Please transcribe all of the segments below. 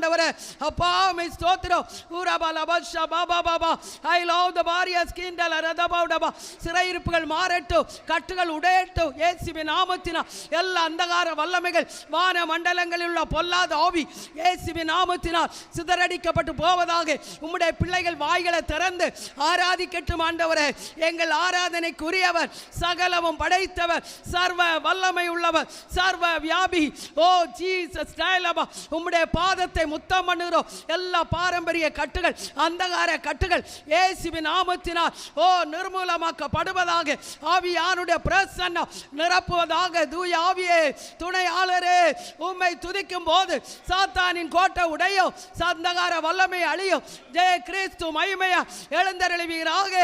ஆண்டவரே. அப்பா மே ஸ்தோத்திரம். ஊரபலபஷா பாபா பாபா. ஐ லவ் தி வாரியர்ஸ் கிண்டல ரதபௌடபா. சிறையிருப்புகள் மாறட்டும், கட்டுகள் உடையட்டும் இயேசுவின் நாமத்தினால். எல்லா அந்தகார வல்லமைகள் வான மண்டலங்களில் உள்ள பொல்லாத ஆவி இயேசுவின் நாமத்தினால் சிதறடிக்கப்பட்டு போவதாக. உம்முடைய பிள்ளைகள் வாய்களை திறந்து ஆராதிக்கட்டும் ஆண்டவரே. எங்கள் ஆராதனைக்குரியவர், சகலமும் படைத்தவர், சர்வ வல்லமை உள்ளவர், சர்வ வியாபி. ஓ ஜீசஸ் டைலபா, உம்முடைய பாதத்தை முத்தம் பண்ணுகிறோம். எல்லா பாரம்பரிய கட்டுகள், அந்தகார கட்டுகள் இயேசுவின் நாமத்தினால் ஓ நிர்மூலமாக்கப்படுவதாக. ஆவியானுடைய பிரசன்னம் நிரப்புவதாக. தூய ஆவியே, துணையாளரே, உம்மை துதிக்கும் போது சாத்தானின் கோட்டை உடையும், அந்தகார வல்லமை அழியும். ஜெய கிறிஸ்து மகிமையா எழுந்தருளுவீராக,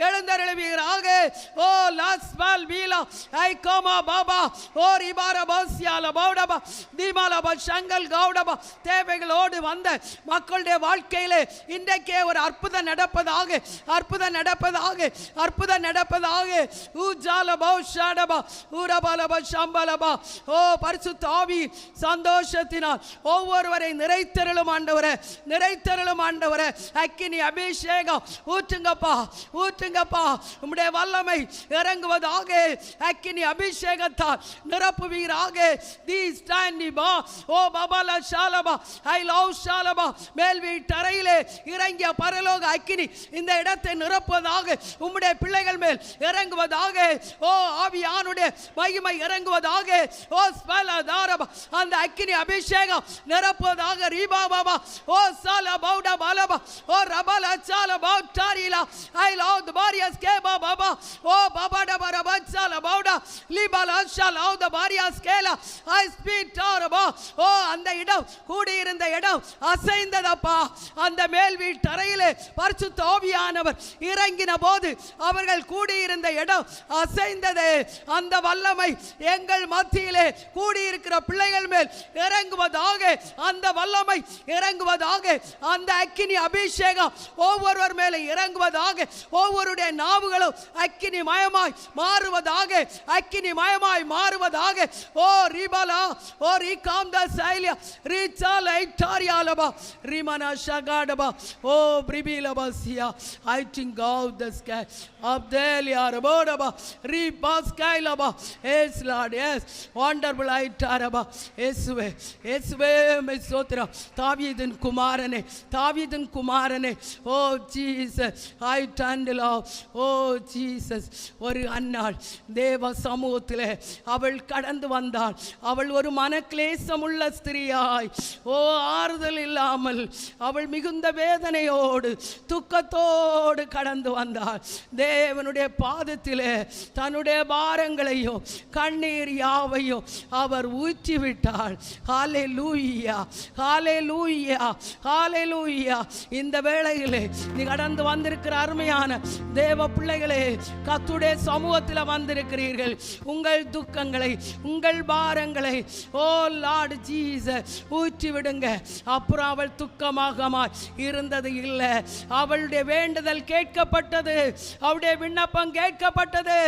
எழுந்தருளுவீராக. ஓ லாஸ்பால் வீலா ஐ கோமா பாபா ஓ ரிபாரா பாசியால பௌடபா தீமாலபா சங்கல் கௌடபா. தேவைகளோடு வந்த மக்களுடைய வாழ்க்கையிலே இன்றைக்கே ஒரு அற்புதம் நடப்பதாக, அற்புதம் நடப்பதாக, அற்புதம் நடப்பதாக. ஊஜால பௌஷாடபா ஊரபலபா சம்பலபா. ஓ பரிசுத்த ஆவி சந்தோஷத்தினால் ஒவ்வொருவரை நிறைத்தருளும் ஆண்டவரே, நிறைத்தருளும் ஆண்டவரே. அக்கினி அபிஷேகம் ஊற்றுங்கப்பா, ஊற்றுங்கப்பா. உம்முடைய வல்லமை இறங்குவதாக. அக்கினி அபிஷேகத்தால் நிரப்புவீராக. தி ஸ்டாண்டிபா ஓ பபல ஷாலபா ஐ லவ் ஷாலபா. மேல் வீட்டறையிலே இறங்கிய பரலோக அக்கினி இந்த இடத்தை நிரப்புவதாக. உம்முடைய பிள்ளைகள் மேல் இறங்குவதாக. ஓ ஆவியானுடைய மகிமை இறங்குவதாக. ஓ ஸ்பலதாரபா அந்த அக்கினி அபிஷேகம் நிரப்புவதாக. ரீபா பாபா ஓ சால பௌடா பாலபா ஓ ரபல சால பௌட்டாரிலா ஐ லவ் தி வாரியர்ஸ் கேபா பாபா ஓ பாபா டபர பச்சால பௌடா லிபல ஷால ஓ தி வாரியர்ஸ் கேலா ஐ ஸ்பீக் டாரபா. ஓ அந்த இடம், கூடி இருந்த இடம் அசைந்ததப்பா. அந்த மேல் வீட்டறையிலே பரிசுத்த ஆவியானவர் இறங்கின போது அவர்கள் கூடியிருந்த இடம் அசைந்தது. அந்த வல்லமை எங்கள் மத்தியிலே கூடியிருக்கிற பிள்ளைகள் மேல் இறங்குவதாக. அந்த வல்லமை இறங்குவதாக. அந்த அக்கினி அபிஷேகம் ஒவ்வொருவர் மேலே இறங்குவதாக. ஒவ்வொருடைய நாவுகளும் அக்கினி மயமாய் மாறுவதாக, அக்கினி மயமாய் மாறுவதாக. ஓ ரிபலா ஓ ரிகாம் த சைலியா ரிச்சால ஐட்டாரியாலபா ரிமனா ஷகாடபா ஓ பிரிபிலபாசியா I think of the sky of தேலியா ரபோடபா ரிபாஸ்கைலபா. எஸ் லார்ட் எஸ் வண்டர்ஃபுல் ஐட்டாரபா. இயேசுவே இயேசுவே மே ஸ்தோத்திரம். தாவீதின் குமாரனே, தாவீதின் குமாரனே. ஓ ஜீசஸ் ஐ டண்டில் ஓ ஜீசஸ். ஒரு அன்னாள் தேவ சமூகத்திலே அவள் கடந்து வந்தாள். அவள் ஒரு மனக்லேசமுள்ள ஸ்திரியாய், ஓ ஆறுதல் இல்லாமல் அவள் மிகுந்த வேதனையோடு துக்கத்தோடு கடந்து வந்தாள். தேவனுடைய பாதத்திலே தன்னுடைய பாரங்களையும் கண்ணீர் யாவையும் அவர் ஊற்றிவிட்டாள். ஹல்லேலூயா, ஹல்லேலூயா, ஹல்லேலூயா. இந்த வேளையிலே நீ கடந்து வந்திருக்கிற அருமையான தேவ பிள்ளைகளே, கர்த்தருடைய சமூகத்தில் வந்திருக்கிறீர்கள். உங்கள் துக்கங்களை, உங்கள் பாரங்களை ஓ லார்ட் ஜீசஸ் ஊற்றி விடுங்க. அப்புறம் அவள் துக்கமாக இருந்தது இல்லை. அவளுடைய வேண்டுதல் கேட்கப்பட்டது, அவளுடைய விண்ணப்பம் கேட்கப்பட்டது.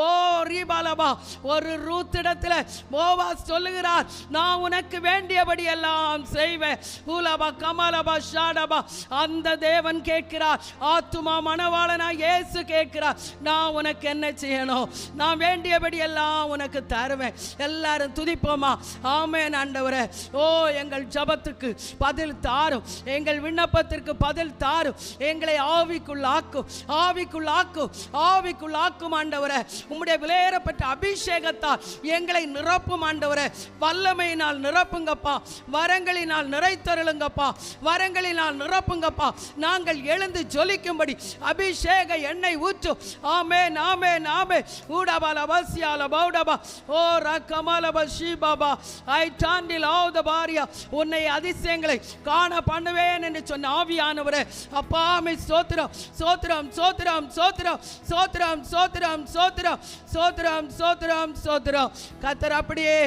ஓ ரீபாலபா ஒரு ரூத்திடத்தில் போவாஸ் சொல்லுகிறார், நான் உனக்கு வேண்டியபடி எல்லாம் செய்வேன். ஊலபா கமலபா ஷாடபா. அந்த தேவன் கேட்கிறார், ஆத்துமா மணவாளனா இயேசு கேட்கிறார், நான் உனக்கு என்ன செய்யணும்? நான் வேண்டியபடி எல்லாம் உனக்கு தருவேன். எல்லாரும் துதிப்போமா? ஆமென் ஆண்டவரே. ஓ எங்கள் ஜபத்துக்கு பதில் தாரும், எங்கள் விண்ணப்பத்திற்கு பதில் தாரும். எங்களை ஆவிக்குள்ளாக்கும், ஆவிக்குள்ளாக்கும், ஆவிக்குள்ளாக்கும் ஆண்டவரே. உம்முடைய விலையேறப்பட்ட அபிஷேகத்தால் எங்களை நிரப்பும் ஆண்டவரே. வல்லமையினால் நிரப்புங்கப்பா, வரங்களினால் நிறைத்தருளுங்கப்பா, வரங்களினால் நிரப்புங்கப்பா. நாங்கள் எழுந்து ஜொலிக்கும்படி அபிஷேக எண்ணெய் ஊற்று. ஆமென் ஆமென் ஆமென். ஊடபால வசியால பௌடபா ஓ ரக்கமலப ஷீபாபா ஐ டாண்டில் ஆவ் த பாரியா. உன்னை அதிசயங்களை காண பண்ணுவேன் என்று சொன்ன ஆவியானவரே, அப்பா மே ஸ்தோத்திரம் ஸ்தோத்திரம் ஸ்தோத்திரம் ஸ்தோத்திரம் ஸ்தோத்திரம் ஸ்தோத்திரம் ஸ்தோத்திரம் ஸ்தோத்திரம் ஸ்தோத்திரம் ஸ்தோத்திரம். கர்த்தர் அப்படியே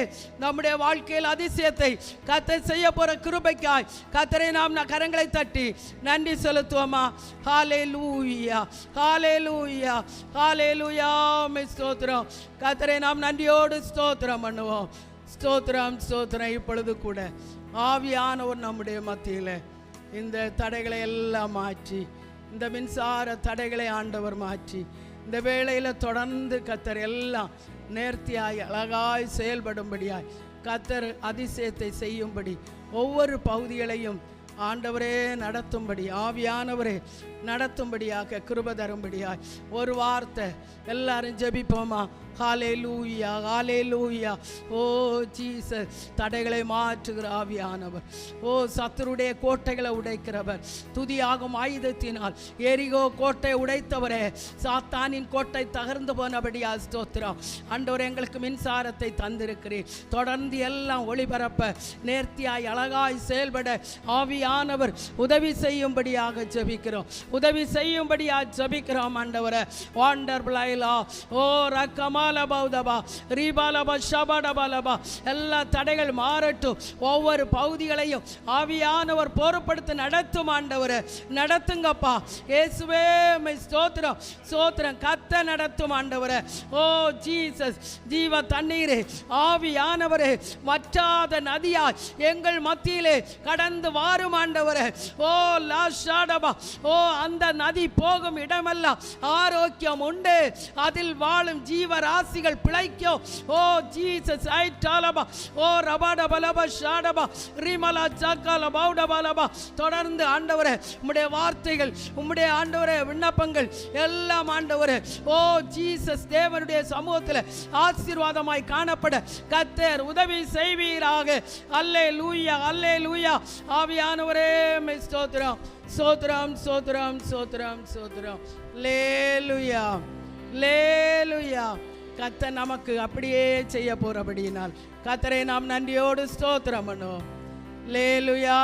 நம்முடைய வாழ்க்கையில் அதிசயத்தை கர்த்தர் செய்ய போற கிருபைக்காய் கர்த்தரை நாம் கரங்களை தட்டி நன்றி செலுத்துவோமா? ஹல்லேலூயா, ஹல்லேலூயா, ஹல்லேலூயா. மே ஸ்தோத்திரம். கர்த்தரை நாம் நன்றியோடு ஸ்தோத்திரம் பண்ணுவோம். ஸ்தோத்திரம் ஸ்தோத்திரம். இப்பொழுது கூட ஆவியானவர் நம்முடைய மத்தியில் இந்த தடைகளை எல்லாம் மாற்றி, இந்த மின்சார தடைகளை ஆண்டவர் மாற்றி, இந்த வேளையில் தொடர்ந்து கர்த்தர் எல்லாம் நேர்த்தியாய் அழகாய் செயல்படும்படியாய் கர்த்தர் அதிசயத்தை செய்யும்படி ஒவ்வொரு பகுதிகளையும் ஆண்டவரே நடத்தும்படி, ஆவியானவரே நடத்தும்படியாக கிருபை தரும்படியாய் ஒரு வார்த்தை எல்லாரும் ஜெபிப்போமா? ஹல்லேலூயா, ஹல்லேலூயா. ஓ ஜீசஸ், தடைகளை மாற்றுகிற ஆவியானவர், ஓ சத்துருடைய கோட்டைகளை உடைக்கிறவர், துதியாகும் ஆயுதத்தினால் எரிகோ கோட்டை உடைத்தவரே, சாத்தானின் கோட்டை தகர்ந்து போனபடியா ஸ்தோத்திரம். ஆண்டவர் எங்களுக்கு மின்சாரத்தை தந்திருக்கிறீர். தொடர்ந்து எல்லாம் ஒளிபரப்ப நேர்த்தியாய் அழகாய் செயல்பட ஆவியானவர் உதவி செய்யும்படியாக ஜெபிக்கிறோம், உதவி செய்யும்படியாக ஜெபிக்கிறோம். ஆண்டவரே வண்டர்ஃபுல் ஐலா, ஓ ரக்கமா எல்லா தடைகள் மாறட்டும். ஒவ்வொரு பகுதிகளையும் ஆவியானவர் பொறுப்படுத்தி நடத்தும். ஆண்டவரே நடத்துங்கப்பா. இயேசுவே ஸ்தோத்திரம், ஸ்தோத்திரம். கத்த நடத்தும் ஆண்டவரே. ஓ ஜீசஸ், ஜீவ தண்ணீரே, ஆவியானவரே, வற்றாத நதியாய் எங்கள் மத்தியிலே கடந்து வாரும் ஆண்டவரே. ஓ லாஷாடபா, ஓ அந்த நதி போகும் இடமெல்லாம் ஆரோக்கியம் உண்டு, அதில் வாழும் ஜீவராசிகள் பிழைக்கும். ஓ ஜீசஸ் ஐட்டாலபா, ஓ ரபாடபலபா ஷாடபா ரிமலா சக்கலபௌடபலபா. தொடர்ந்து ஆண்டவரே உம்முடைய வார்த்தைகள், உம்முடைய ஆண்டவரே விண்ணப்பங்கள் எல்லாம் ஆண்டவரே ஓ ஜீசஸ் தேவனுடைய சமூகத்தில் ஆசீர்வாதமாய் காணப்பட கர்த்தர் உதவி செய்வீராக. அல்லேலூயா, அல்லேலூயா. ஆவியானவரே ஸ்தோத்திரம், ஸ்தோத்திரம், ஸ்தோத்திரம், ஸ்தோத்திரம், ஸ்தோத்திரம். லேலுயா, லேலுயா. கர்த்தர் நமக்கு அப்படியே செய்ய போறபடியினால் கர்த்தரை நாம் நன்றியோடு ஸ்தோத்திரம் பண்ணுவோம். லேலுயா.